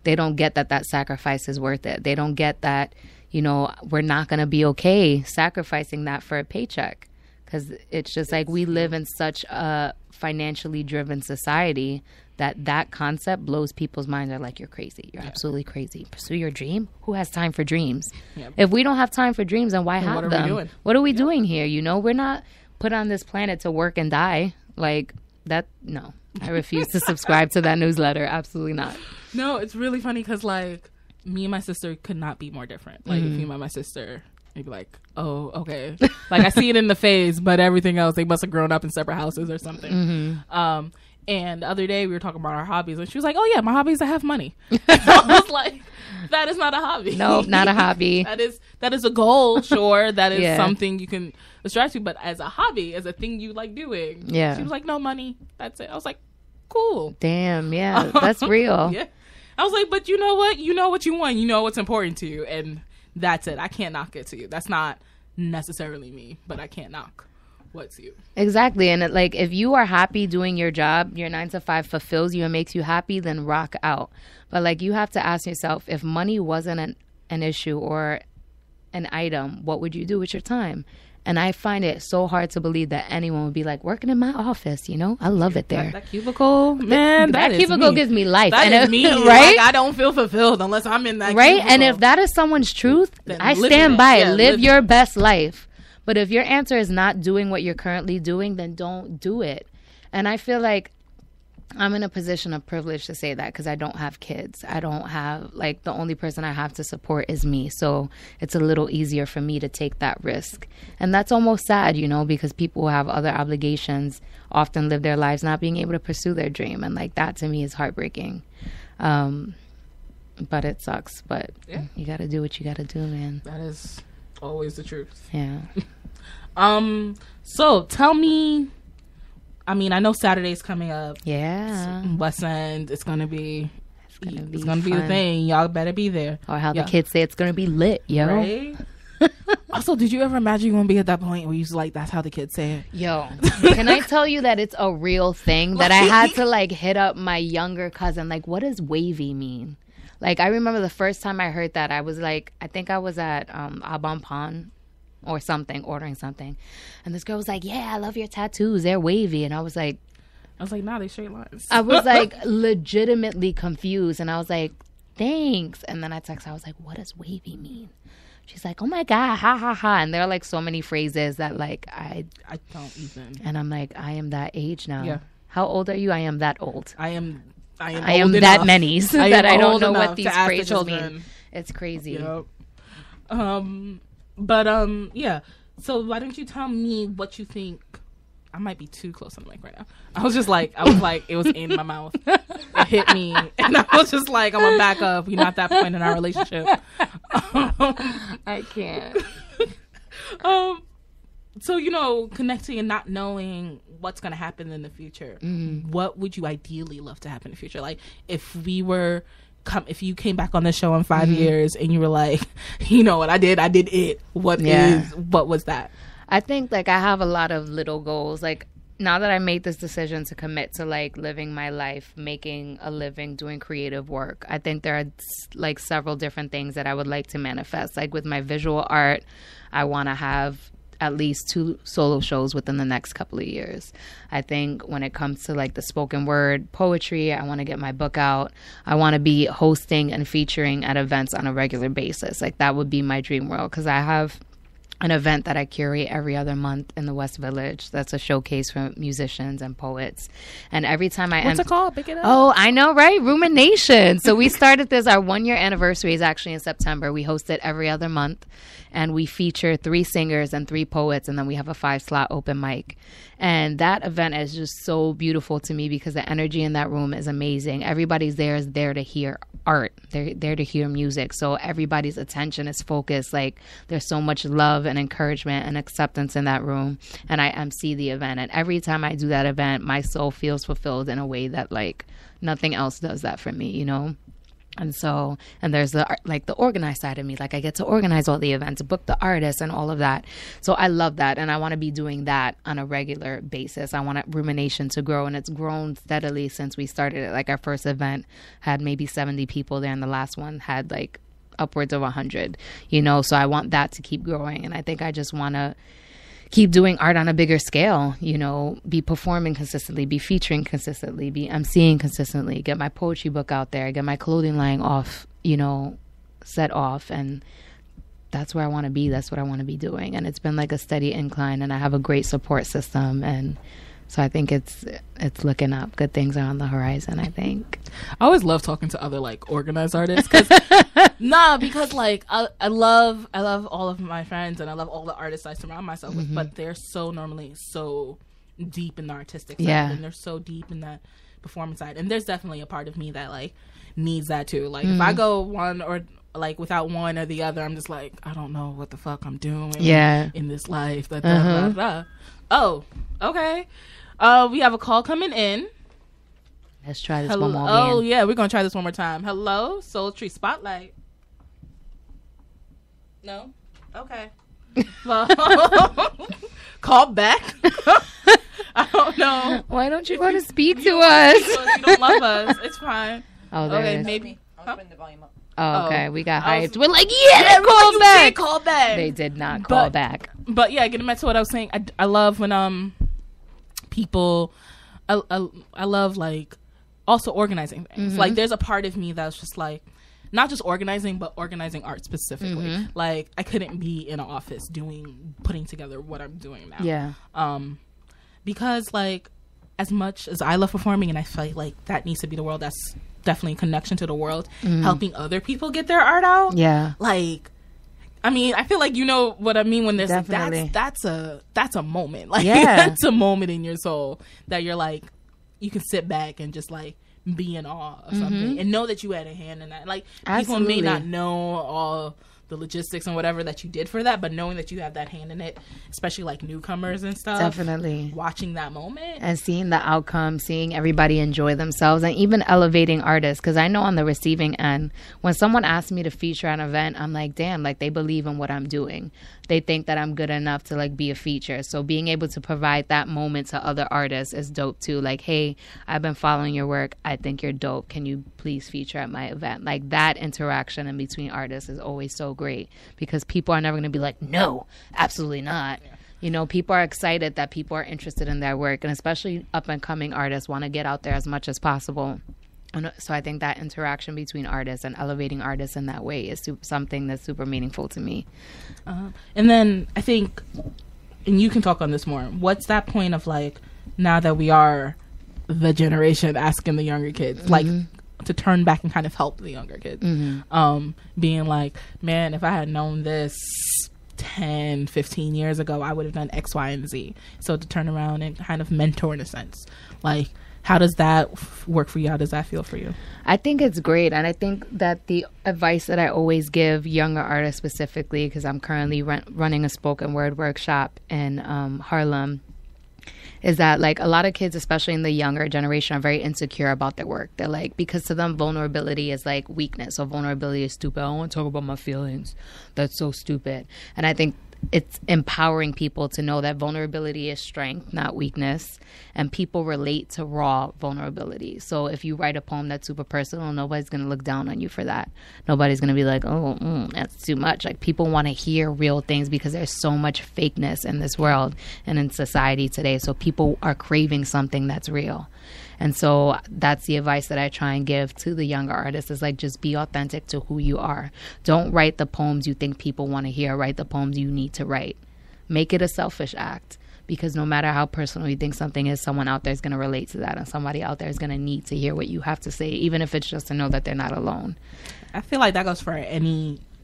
They don't get that sacrifice is worth it. They don't get that, you know, we're not going to be okay sacrificing that for a paycheck. Because it's just like we live in such a financially driven society that concept blows people's minds. They're like, you're crazy. You're absolutely crazy. Pursue your dream? Who has time for dreams? Yep. If we don't have time for dreams, then why have them? What are we doing here? You know, we're not put on this planet to work and die. Like that. No, I refuse to subscribe to that newsletter. Absolutely not. No, it's really funny because like me and my sister could not be more different. Like if you met my sister, you'd be like, oh, okay. Like I see it in the face, but everything else, they must have grown up in separate houses or something. And the other day we were talking about our hobbies and she was like, oh yeah, my hobby is to have money. So I was like, that is not a hobby. No, not a hobby. that is a goal. Sure. That is something you can strive to, but as a hobby, as a thing you like doing. Yeah. She was like, no money. That's it. I was like, cool. Damn. Yeah. That's real. Yeah. I was like, but you know what? You know what you want. You know what's important to you. And that's it. I can't knock it to you. That's not necessarily me, but I can't knock what's you. Exactly. And like, if you are happy doing your job, your 9 to 5 fulfills you and makes you happy, then rock out. But like, you have to ask yourself, if money wasn't an issue or an item, what would you do with your time? And I find it so hard to believe that anyone would be like, working in my office, you know? I love it there. That cubicle, man, that cubicle gives me life. That is me, right? Like, I don't feel fulfilled unless I'm in that right? cubicle. And if that is someone's truth, Then I live stand it. by it. Yeah, Live live your it. best life. But if your answer is not doing what you're currently doing, then don't do it. And I feel like I'm in a position of privilege to say that because I don't have kids. I don't have, like, the only person I have to support is me. So it's a little easier for me to take that risk. And that's almost sad, you know, because people who have other obligations often live their lives not being able to pursue their dream. And, like, that to me is heartbreaking. But it sucks. But you got to do what you got to do, man. That is always the truth. Yeah. So tell me, I mean, I know Saturday's coming up. Yeah. West End. It's gonna be be the thing. Y'all better be there. Or how the kids say it's gonna be lit, yo. Right? Also, did you ever imagine you're gonna be at that point where you was like, that's how the kids say it? Yo, can I tell you that it's a real thing that I had to like hit up my younger cousin? Like, what does wavy mean? Like, I remember the first time I heard that, I was like, I think I was at Abonpan or something, ordering something. And this girl was like, yeah, I love your tattoos. They're wavy. And I was like, nah, they straight lines. I was like legitimately confused. And I was like, thanks. And then I texted her, I was like, what does wavy mean? She's like, oh my God, ha ha ha. And there are like so many phrases that like I don't even. And I'm like, I am that age now. Yeah. How old are you? I am that old. I am that many so that I don't know what these phrases children. mean. It's crazy. Yep. Yeah. So why don't you tell me what you think I might be too close to the mic right now. I was like, it was in my mouth. It hit me. And I was just like, I'm going to back up. We're not at that point in our relationship. I can't. So, you know, connecting and not knowing what's going to happen in the future. What would you ideally love to happen in the future? Like, if you came back on the show in 5 years and you were like, you know what I did it. What was that? I think like I have a lot of little goals. Like now that I made this decision to commit to like living my life, making a living, doing creative work, I think there are like several different things that I would like to manifest. Like with my visual art, I want to have at least 2 solo shows within the next couple of years. I think when it comes to like the spoken word poetry, I want to get my book out. I want to be hosting and featuring at events on a regular basis. Like that would be my dream world, because I have an event that I curate every other month in the West Village. That's a showcase for musicians and poets. And every time What's it called? Pick it up. Oh, I know, right? Rumination. So we started this. Our 1-year anniversary is actually in September. We host it every other month. And we feature 3 singers and 3 poets. And then we have a 5-slot open mic. And that event is just so beautiful to me because the energy in that room is amazing. Everybody's there is there to hear art. They're there to hear music. So everybody's attention is focused. Like there's so much love and encouragement and acceptance in that room. And I MC the event. And every time I do that event, my soul feels fulfilled in a way that like nothing else does that for me, you know? And so, and there's the organized side of me. Like I get to organize all the events, book the artists and all of that. So I love that. And I want to be doing that on a regular basis. I want Rumination to grow, and it's grown steadily since we started it. Like our first event had maybe 70 people there, and the last one had like upwards of 100, you know? So I want that to keep growing. And I think I just want to keep doing art on a bigger scale, you know, be performing consistently, be featuring consistently, be emceeing consistently, get my poetry book out there, get my clothing line off, you know, set off. And that's where I want to be. That's what I want to be doing. And it's been like a steady incline, and I have a great support system. And so I think it's looking up. Good things are on the horizon, I think. I always love talking to other like organized artists because like I love all of my friends, and I love all the artists I surround myself with, but they're normally so deep in the artistic side, and they're so deep in that performance side. And there's definitely a part of me that like needs that too. Like if I go one or like without one or the other, I'm just like, I don't know what the fuck I'm doing in this life. Oh, okay. We have a call coming in. Let's try this one more. Oh, yeah, we're going to try this one more time. Hello, Souletri Spotlight. No? Okay. Well, call back. I don't know. Why don't you want to speak to us? You don't love us. It's fine. Oh, there okay, it is. maybe. I'll bring the volume up. Oh, okay. We got I was- hyped. We're like, call back. Call back. They did not call back. But yeah, getting back to what I was saying, I love when people, I love like also organizing things. Like there's a part of me that's just like, not just organizing, but organizing art specifically. Like I couldn't be in an office putting together what I'm doing now. Yeah. Because like as much as I love performing, and I feel like that needs to be the world, that's definitely a connection to the world, helping other people get their art out. Yeah. Like, I mean, I feel like you know what I mean when there's Definitely. that's a moment. Like Yeah. that's a moment in your soul that you're like, you can sit back and just like be in awe of something and know that you had a hand in that. Like Absolutely. people may not know all the logistics and whatever that you did for that, but knowing that you have that hand in it, especially like newcomers and stuff. Definitely. Watching that moment. And seeing the outcome, seeing everybody enjoy themselves, and even elevating artists. Because I know on the receiving end, when someone asks me to feature an event, I'm like, damn, like they believe in what I'm doing. They think that I'm good enough to like be a feature. So being able to provide that moment to other artists is dope too. Like, hey, I've been following your work. I think you're dope. Can you please feature at my event? Like that interaction in between artists is always so great, because people are never going to be like, no, absolutely not. Yeah. You know, people are excited that people are interested in their work, and especially up and coming artists want to get out there as much as possible. And so I think that interaction between artists and elevating artists in that way is something that's super meaningful to me. And then I think, and you can talk on this more, what's that point of like, now that we are the generation asking the younger kids, like to turn back and kind of help the younger kids, being like, man, if I had known this 10, 15 years ago, I would have done X, Y, and Z. So to turn around and kind of mentor in a sense, like, how does that work for you? How does that feel for you? I think it's great. And I think that the advice that I always give younger artists specifically, because I'm currently running a spoken word workshop in Harlem, is that like a lot of kids, especially in the younger generation, are very insecure about their work. They're like, because to them, vulnerability is like weakness. So vulnerability is stupid. I don't want to talk about my feelings. That's so stupid. And I think it's empowering people to know that vulnerability is strength, not weakness. And people relate to raw vulnerability. So if you write a poem that's super personal, nobody's going to look down on you for that. Nobody's going to be like, oh, that's too much. Like, people want to hear real things because there's so much fakeness in this world and in society today. So people are craving something that's real. And so that's the advice that I try and give to the younger artists, is like, just be authentic to who you are. Don't write the poems you think people want to hear. Write the poems you need to write. Make it a selfish act, because no matter how personal you think something is, someone out there is going to relate to that, and somebody out there is going to need to hear what you have to say, even if it's just to know that they're not alone. I feel like that goes for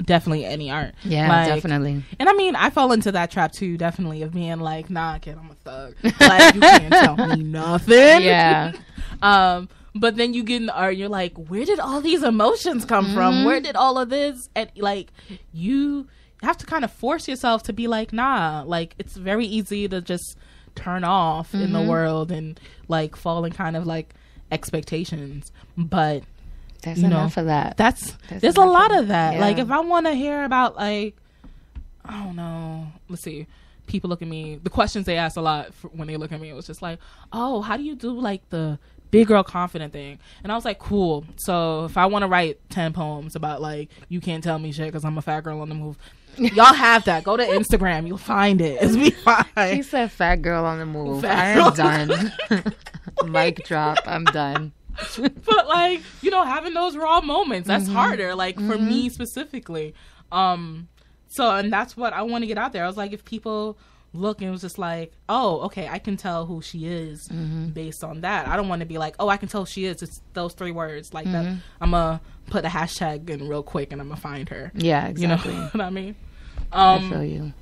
definitely any art. Yeah, like, definitely. And I mean, I fall into that trap too, definitely, of being like, nah, kid, I'm a thug. Like, you can't tell me nothing. Yeah. But then you get in the art, you're like, where did all these emotions come from? Where did all of this? And like, you have to kind of force yourself to be like, nah, like, it's very easy to just turn off in the world and like fall in kind of like expectations. But There's enough of that. There's a lot of that. Yeah. Like, if I want to hear about, like, I don't know, let's see, people look at me, the questions they ask a lot when they look at me, it was just like, oh, how do you do like the big girl confident thing? And I was like, cool. So if I want to write 10 poems about like, you can't tell me shit because I'm a fat girl on the move, y'all have that. Go to Instagram, you'll find it. It's me fine. She said fat girl on the move. Fat I am girl. done. Mic drop. I'm done. But like, you know, having those raw moments, that's harder, like for me specifically. So, and that's what I want to get out there. I was like, if people look and it was just like, oh, okay, I can tell who she is based on that. I don't want to be like, oh, I can tell who she is, it's those 3 words like that. I'm gonna put a hashtag in real quick and I'm gonna find her. Yeah, exactly. You know what I mean? I feel you.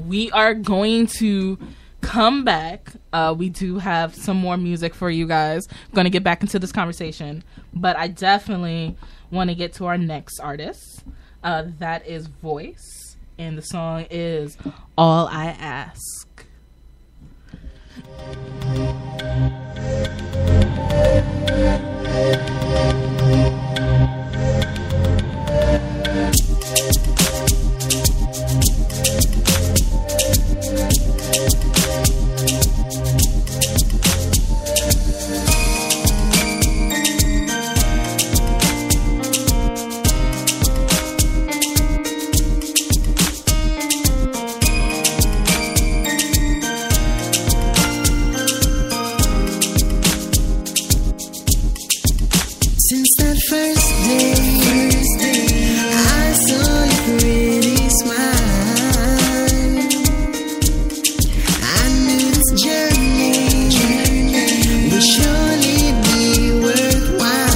We are going to come back. We do have some more music for you guys. I'm going to get back into this conversation, but I definitely want to get to our next artist. That is Voice, and the song is All I Ask. Since that first day, I saw your pretty smile. I knew this journey would surely be worthwhile.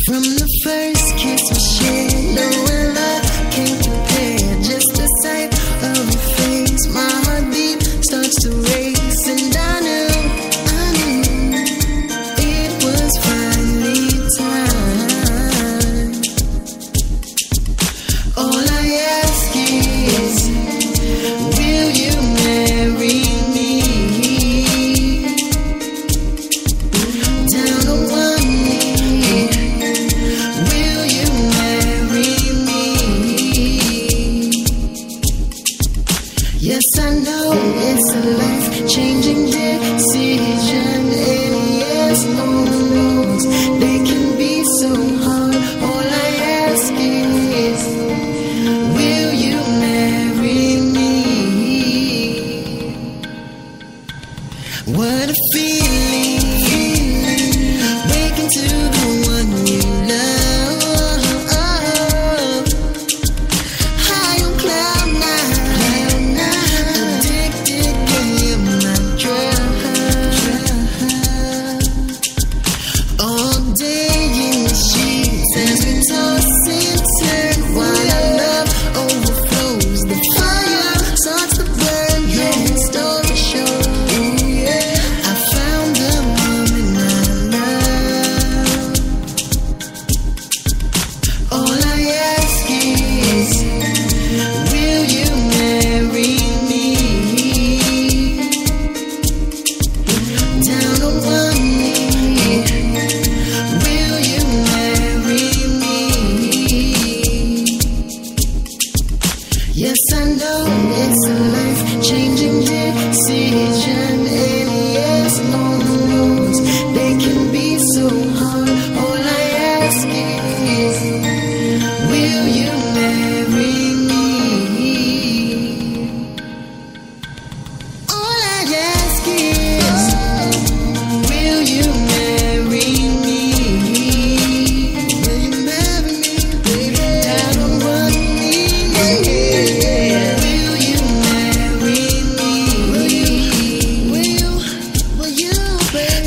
From the first kiss we shared, no love can compare. Just the sight of your face, my heartbeat starts to race, and I knew it was finally time. All I ask is, will you marry me? Down on one knee, will you marry me? Yes, I know it's a life-changing decision, and yes, oh no's, they can be so hard. All I ask is, will you marry me? What a feeling, waking to the one you love. High on cloud nine, addicted, can you my drug? All day in the sheets as we toss and turn, while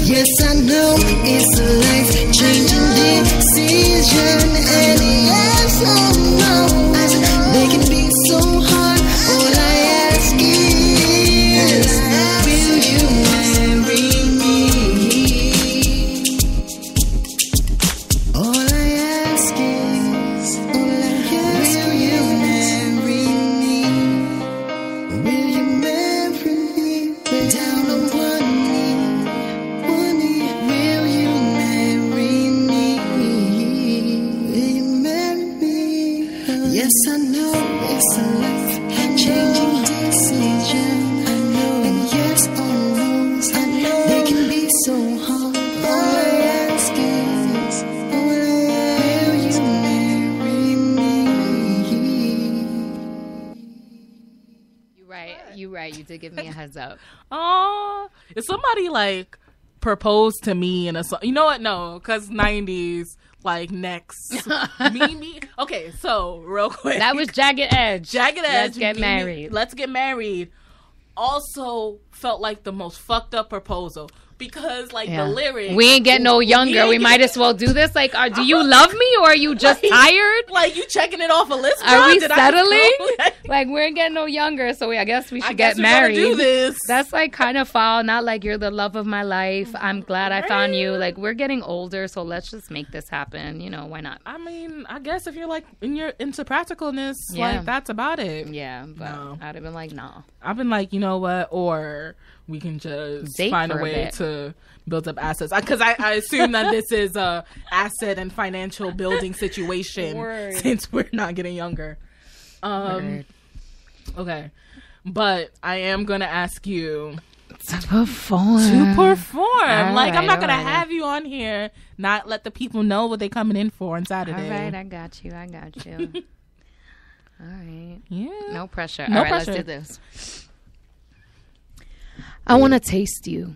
Yes, I know it's a life-changing decision, and yes, oh no, they can be so hard. All I ask is, will you marry me? All I ask is, will you marry me? Will you marry me? Down on one knee. Will you marry me? Will you marry me? Yes, I know it's a life-changing decision. And yes, oh no, they can be so hard. All I ask is, will you marry me? You're right. You did give me a heads up. Oh, if somebody like proposed to me in a song, you know what? No, because 90s, like next. me. Okay, so real quick. That was Jagged Edge. Jagged Edge. Let's get married. Let's get married. Also felt like the most fucked up proposal because like the lyrics. We ain't getting no younger. We might as well do this. Like, do you love me or are you just tired? Like you checking it off a list? Are we Did settling? Like we ain't getting no younger, so I guess we should get married. Do this. That's like kind of foul. Not like you're the love of my life. I'm glad I found you. Like we're getting older, so let's just make this happen. You know, why not? I mean, I guess if you're like into practicalness, like that's about it. Yeah, but I'd have been like, nah. I've been like, you know what? Or we can just find a way to build up assets. Because I assume that this is a asset and financial building situation since we're not getting younger. Okay. But I am going to ask you to perform. Like, I'm not going to have you on here, not let the people know what they're coming in for on Saturday. All right, I got you. All right. Yeah. No pressure. No All right, pressure. let's do this. I want to taste you.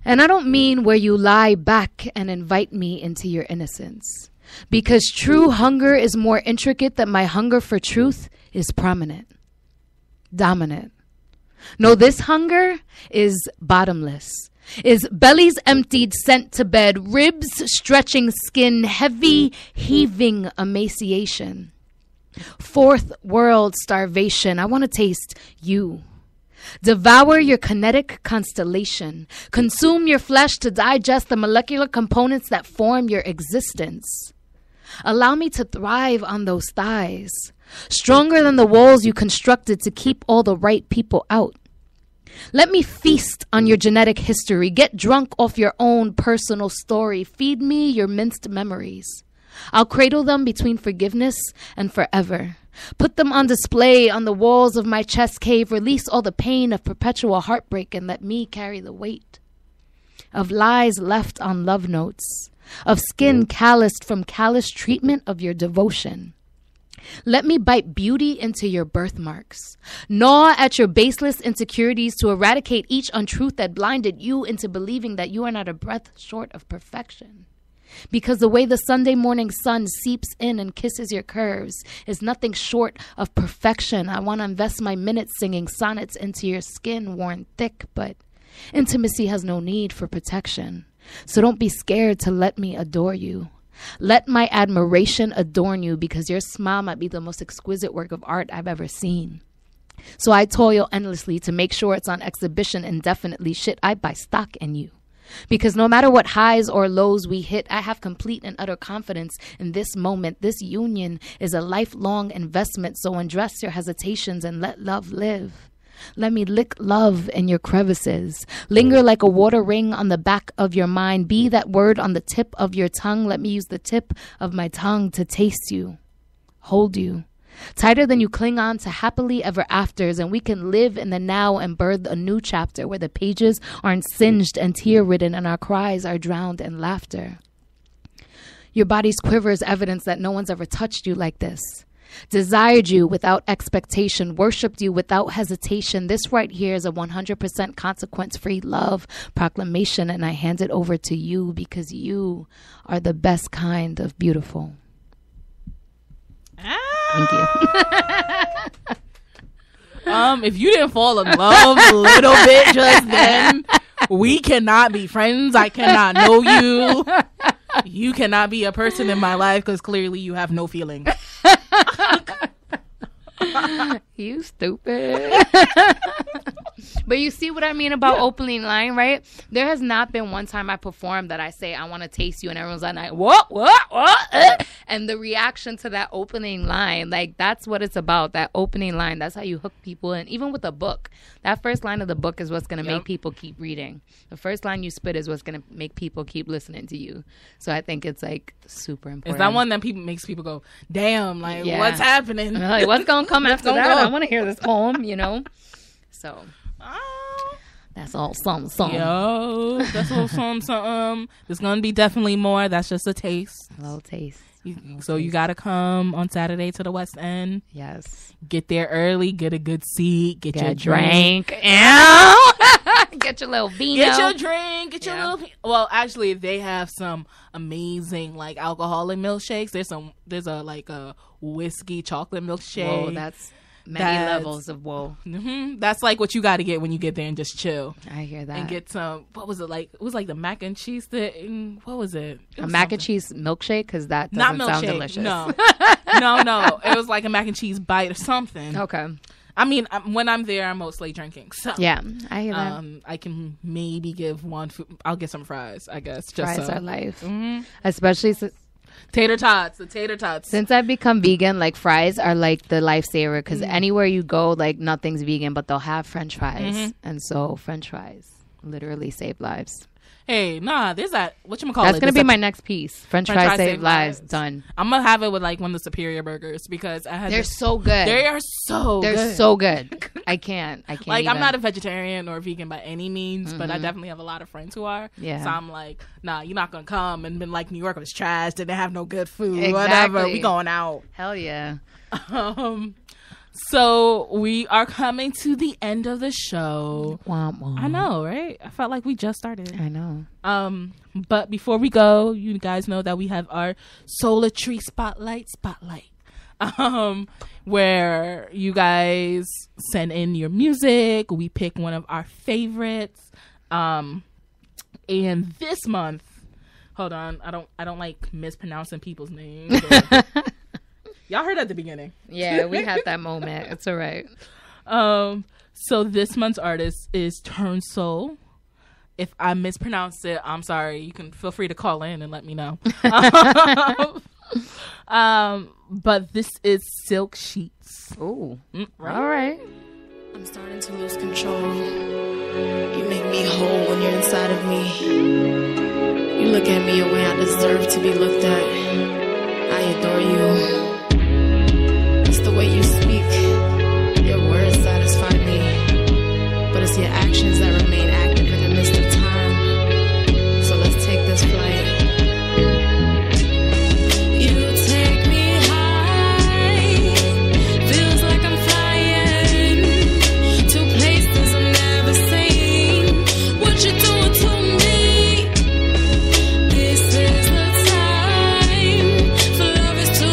And I don't mean where you lie back and invite me into your innocence. Because true hunger is more intricate than my hunger for truth is prominent. Dominant. No, this hunger is bottomless. Is bellies emptied, sent to bed, ribs stretching skin, heavy, heaving emaciation. Fourth world starvation. I want to taste you. Devour your kinetic constellation. Consume your flesh to digest the molecular components that form your existence. Allow me to thrive on those thighs, stronger than the walls you constructed to keep all the right people out. Let me feast on your genetic history. Get drunk off your own personal story. Feed me your minced memories. I'll cradle them between forgiveness and forever. Put them on display on the walls of my chest cave. Release all the pain of perpetual heartbreak and let me carry the weight of lies left on love notes, of skin calloused from callous treatment of your devotion. Let me bite beauty into your birthmarks, gnaw at your baseless insecurities to eradicate each untruth that blinded you into believing that you are not a breath short of perfection. Because the way the Sunday morning sun seeps in and kisses your curves is nothing short of perfection. I want to invest my minutes singing sonnets into your skin worn thick, but intimacy has no need for protection. So don't be scared to let me adore you. Let my admiration adorn you because your smile might be the most exquisite work of art I've ever seen. So I toil endlessly to make sure it's on exhibition indefinitely. Shit, I buy stock in you. Because no matter what highs or lows we hit, I have complete and utter confidence in this moment. This union is a lifelong investment, so undress your hesitations and let love live. Let me lick love in your crevices. Linger like a water ring on the back of your mind. Be that word on the tip of your tongue. Let me use the tip of my tongue to taste you, hold you. Tighter than you cling on to happily ever afters, and we can live in the now and birth a new chapter where the pages aren't singed and tear-ridden and our cries are drowned in laughter. Your body's quiver is evidence that no one's ever touched you like this. Desired you without expectation, worshipped you without hesitation. This right here is a 100% consequence-free love proclamation, and I hand it over to you because you are the best kind of beautiful. Thank you. If you didn't fall in love a little bit just then We cannot be friends. I cannot know you. You cannot be a person in my life because clearly you have no feeling. You stupid. But you see what I mean about opening line, right? There has not been one time I performed that I say, I want to taste you. And everyone's like, what? And the reaction to that opening line, like, that's what it's about. That opening line, that's how you hook people in. Even with a book, that first line of the book is what's going to make people keep reading. The first line you spit is what's going to make people keep listening to you. So I think it's, like, super important. Is that one that makes people go, damn, like, what's happening? Like, what's going to come after that? I want to hear this poem, you know? So... that's all something. Yo, that's all something. There's gonna be definitely more. That's just a taste. A little taste. You gotta come on Saturday to the West End. Yes. Get there early. Get a good seat. Get your drink. Get your little vino. Get your drink. Get your little. Well, actually, they have some amazing like alcoholic milkshakes. There's a whiskey chocolate milkshake. Whoa, that's many levels of whoa. Mm-hmm. That's like what you got to get when you get there and just chill. I hear that. And get some. What was it like? It was like the mac and cheese thing. What was it? A mac and cheese milkshake, because that doesn't sound delicious. No, no. It was like a mac and cheese bite or something. Okay. I mean, when I'm there, I'm mostly drinking. So yeah, I hear that. I can maybe give one. I'll get some fries, I guess. Fries are life, especially. The tater tots. Since I've become vegan, like fries are like the lifesaver because anywhere you go, like nothing's vegan, but they'll have French fries, and so French fries literally save lives. Hey, nah, there's that. Whatchamacallit? That's gonna be my next piece. French fries save lives. Done. I'm gonna have it with like one of the Superior burgers because they're so good. They are so. They're so good. I can't. Like I'm not a vegetarian or vegan by any means, but I definitely have a lot of friends who are. Yeah. So I'm like, nah, you're not gonna come and been like New York was trash. Didn't have no good food. Exactly. Whatever. We going out. Hell yeah. So we are coming to the end of the show. Womp womp. I know, right? I felt like we just started. I know. But before we go, you guys know that we have our Souletri Spotlight, where you guys send in your music. We pick one of our favorites. And this month, hold on, I don't like mispronouncing people's names. Y'all heard at the beginning. Yeah, we had that moment. It's all right. So this month's artist is Turn Soul. If I mispronounced it, I'm sorry. You can feel free to call in and let me know. But this is Silk Sheets. Ooh. Right? All right. I'm starting to lose control. You make me whole when you're inside of me. You look at me a way I deserve to be looked at. I adore you. It's the way you speak. Your words satisfy me. But it's your actions that remain active in the midst of time. So let's take this flight. You take me high. Feels like I'm flying to places I've never seen. What you doing to me? This is the time for love is to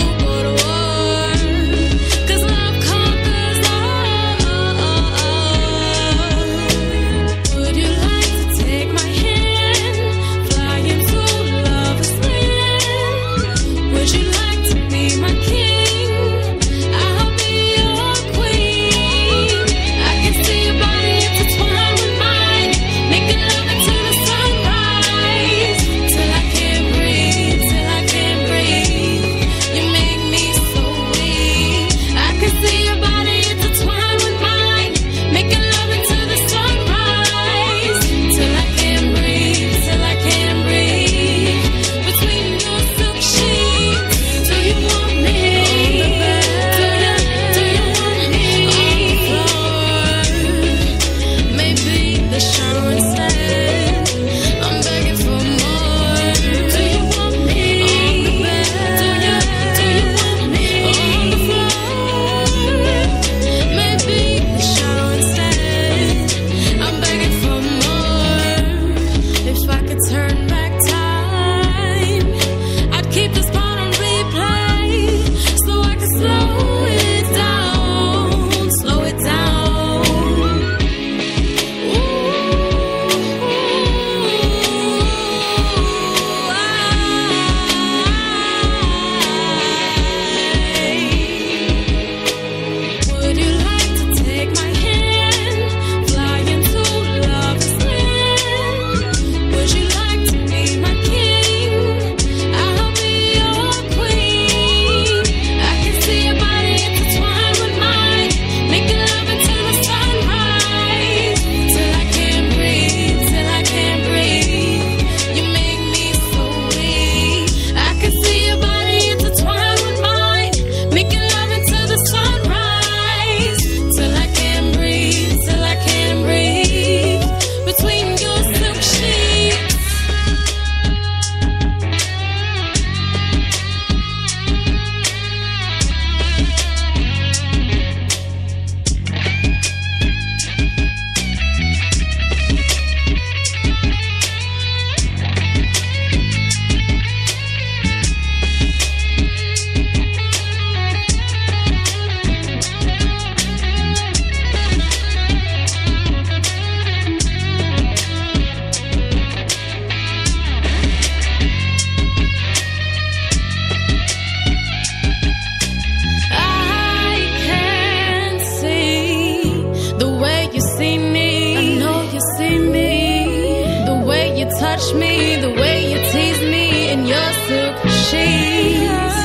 touch me the way you tease me in your silk sheets.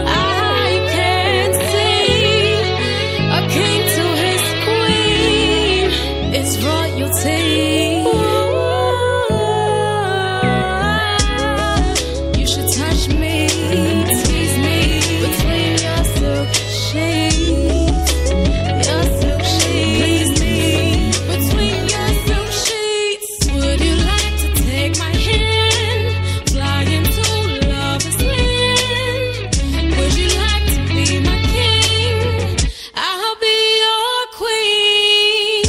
I can see a king to his queen. It's royalty. You should touch me, tease me between your silk sheets. Your silk sheets. Please me between your silk sheets. Would you like to take my hand, fly into lover's land? Would you like to be my king? I'll be your queen.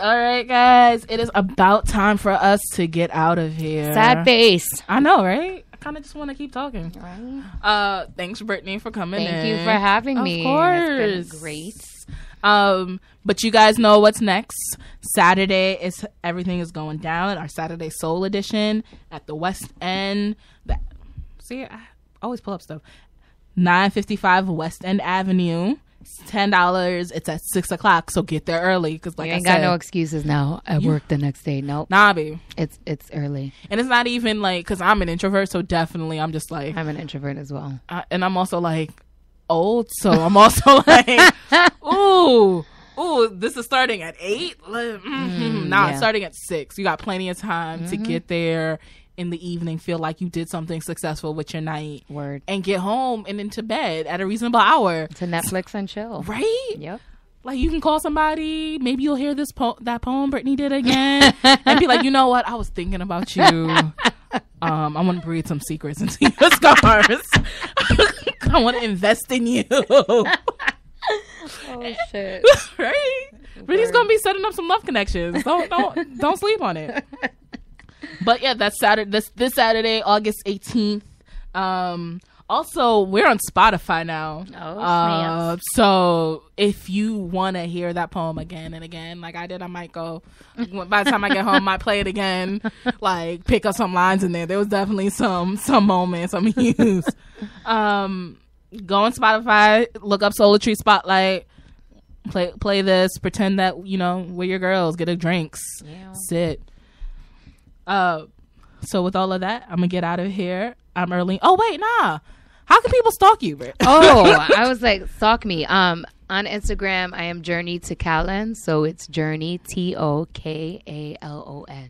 All right, guys. It is about time for us to get out of here. Sad face. I know, right? I kind of just want to keep talking. Right. Thanks, Brittany, for coming in. Thank you for having me. Of course. It's been great. But you guys know what's next. Saturday is everything is going down. Our Saturday Soul Edition at the West End. See, I always pull up stuff. 955 West End Avenue. It's $10. It's at 6:00, so get there early because, like You I ain't said, got no excuses now at work the next day. Nope. nah, babe. It's early. And it's not even like because I'm an introvert, so definitely I'm just like, I'm an introvert as well. and I'm also like old, so I'm also like, ooh, this is starting at 8. Nah, yeah. it's starting at 6. You got plenty of time to get there in the evening, feel like you did something successful with your night, Word. and get home and into bed at a reasonable hour. To Netflix and chill. Right? Yep. Like you can call somebody. Maybe you'll hear that poem Brittany did again, and be like, you know what? I was thinking about you. I want to breathe some secrets into your scars. I want to invest in you. Oh shit. Right? Brittany's gonna be setting up some love connections. Don't sleep on it. But yeah, that's Saturday. This Saturday, August 18th. Also, we're on Spotify now. Oh, snaps. So if you want to hear that poem again and again, like I did, I might go. By the time I get home, I might play it again. Like pick up some lines in there. There was definitely some moments, some hues. Go on Spotify, look up Souletri Spotlight. Play this. Pretend that we're your girls. Get a drinks. Yeah. Sit. So with all of that, I'm gonna get out of here. I'm early. Oh wait, nah. How can people stalk you, Britt? Oh, I was like, stalk me. On Instagram, I am Journey to Callan. So it's Journey TOKALON.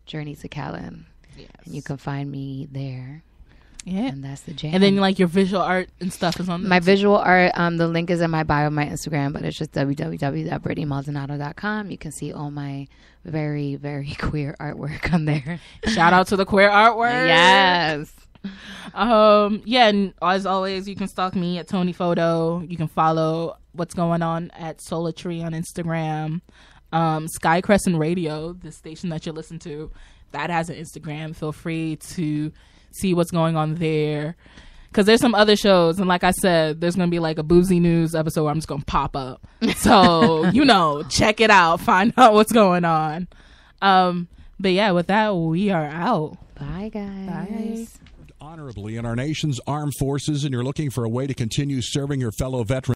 Journey to Callan. Yes. And you can find me there. Yeah. And that's the jam. And then like your visual art and stuff is on there. My visual art, the link is in my bio of my Instagram, but it's just www.brittanyMaldonado.com. You can see all my very, very queer artwork on there. Shout out to the queer artwork. Yes. Yeah, and as always, you can stalk me at Tony Photo. You can follow what's going on at Souletri on Instagram. Sky Crescent Radio, the station that you listen to, that has an Instagram. Feel free to see what's going on there. Because there's some other shows, and like I said, there's going to be like a Boozy News episode where I'm just going to pop up. So, check it out. Find out what's going on. But yeah, with that, we are out. Bye, guys. Bye. Honorably in our nation's armed forces, and you're looking for a way to continue serving your fellow veterans.